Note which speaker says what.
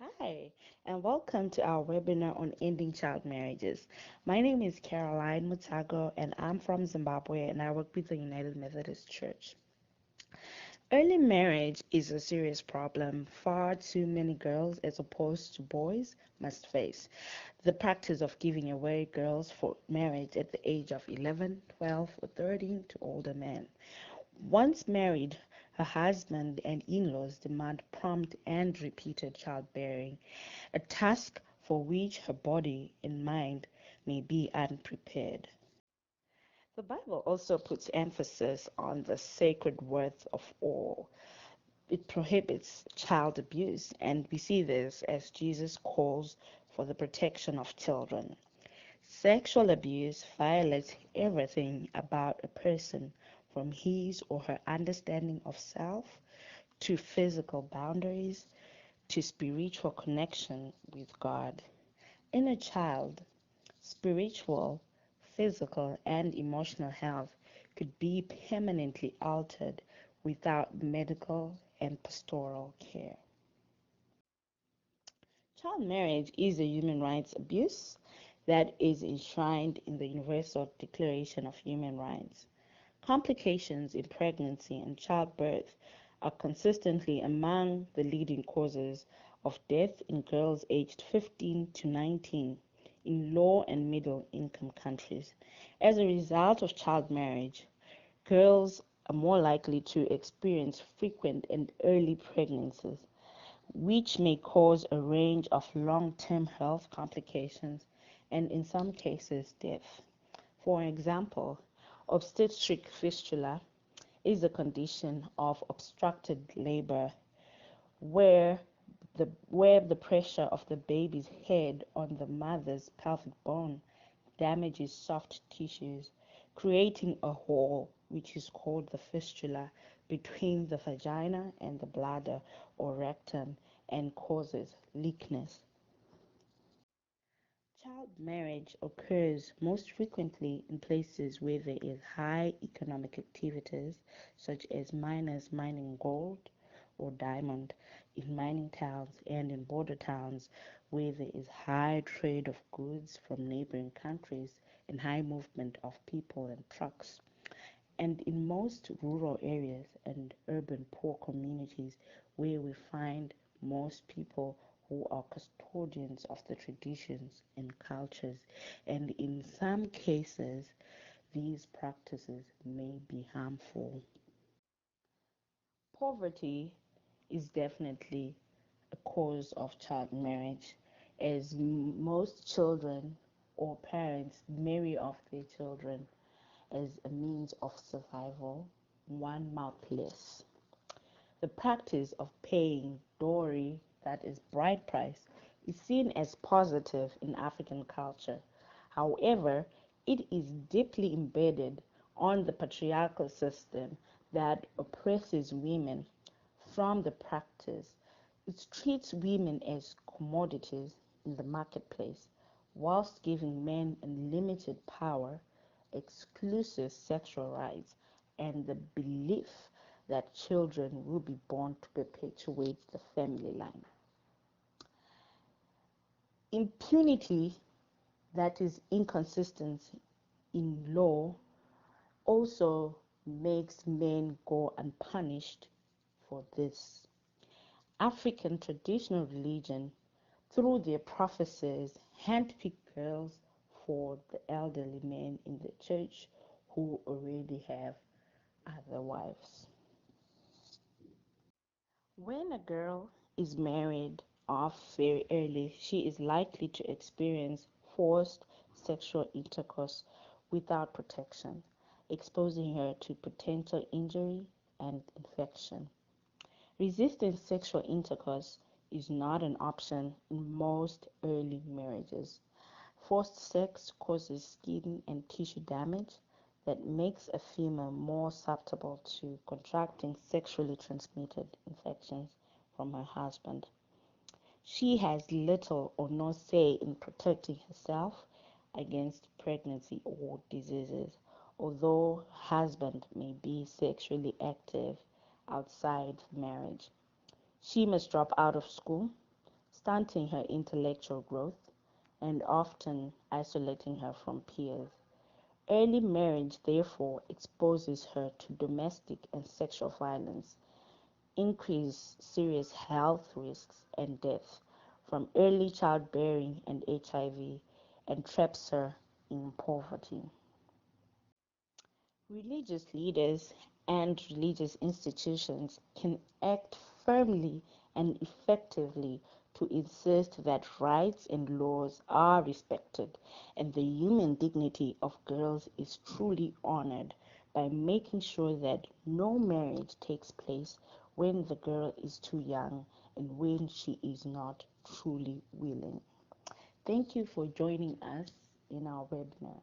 Speaker 1: Hi, and welcome to our webinar on ending child marriages. My name is Caroline Mutsago, and I'm from Zimbabwe, and I work with the United Methodist Church. Early marriage is a serious problem far too many girls, as opposed to boys, must face. The practice of giving away girls for marriage at the age of 11, 12, or 13 to older men. Once married, her husband and in-laws demand prompt and repeated childbearing, a task for which her body and mind may be unprepared. The Bible also puts emphasis on the sacred worth of all. It prohibits child abuse, and we see this as Jesus calls for the protection of children. Sexual abuse violates everything about a person, from his or her understanding of self, to physical boundaries, to spiritual connection with God. In a child, spiritual, physical, and emotional health could be permanently altered without medical and pastoral care. Child marriage is a human rights abuse that is enshrined in the Universal Declaration of Human Rights. Complications in pregnancy and childbirth are consistently among the leading causes of death in girls aged 15 to 19 in low and middle income countries. As a result of child marriage, girls are more likely to experience frequent and early pregnancies, which may cause a range of long-term health complications and, in some cases, death. For example, obstetric fistula is a condition of obstructed labor where the pressure of the baby's head on the mother's pelvic bone damages soft tissues, creating a hole which is called the fistula between the vagina and the bladder or rectum and causes leakness. Child marriage occurs most frequently in places where there is high economic activities, such as miners mining gold or diamond, in mining towns, and in border towns where there is high trade of goods from neighboring countries and high movement of people and trucks. And in most rural areas and urban poor communities where we find most people who are custodians of the traditions and cultures, and in some cases, these practices may be harmful. Poverty is definitely a cause of child marriage, as most children or parents marry off their children as a means of survival, one mouth less. The practice of paying dowry, that is bride price, is seen as positive in African culture. However, it is deeply embedded on the patriarchal system that oppresses women. From the practice, it treats women as commodities in the marketplace, whilst giving men unlimited power, exclusive sexual rights, and the belief that children will be born to perpetuate the family line. Impunity, that is inconsistent in law, also makes men go unpunished for this. African traditional religion, through their prophecies, handpick girls for the elderly men in the church who already have other wives. When a girl is married off very early, she is likely to experience forced sexual intercourse without protection, exposing her to potential injury and infection. Resisting sexual intercourse is not an option in most early marriages. Forced sex causes skin and tissue damage that makes a female more susceptible to contracting sexually transmitted infections from her husband. She has little or no say in protecting herself against pregnancy or diseases, although her husband may be sexually active outside marriage. She must drop out of school, stunting her intellectual growth, and often isolating her from peers. Early marriage therefore exposes her to domestic and sexual violence, increased serious health risks and death from early childbearing and HIV, and traps her in poverty. Religious leaders and religious institutions can act firmly and effectively to insist that rights and laws are respected and the human dignity of girls is truly honored by making sure that no marriage takes place when the girl is too young and when she is not truly willing. Thank you for joining us in our webinar.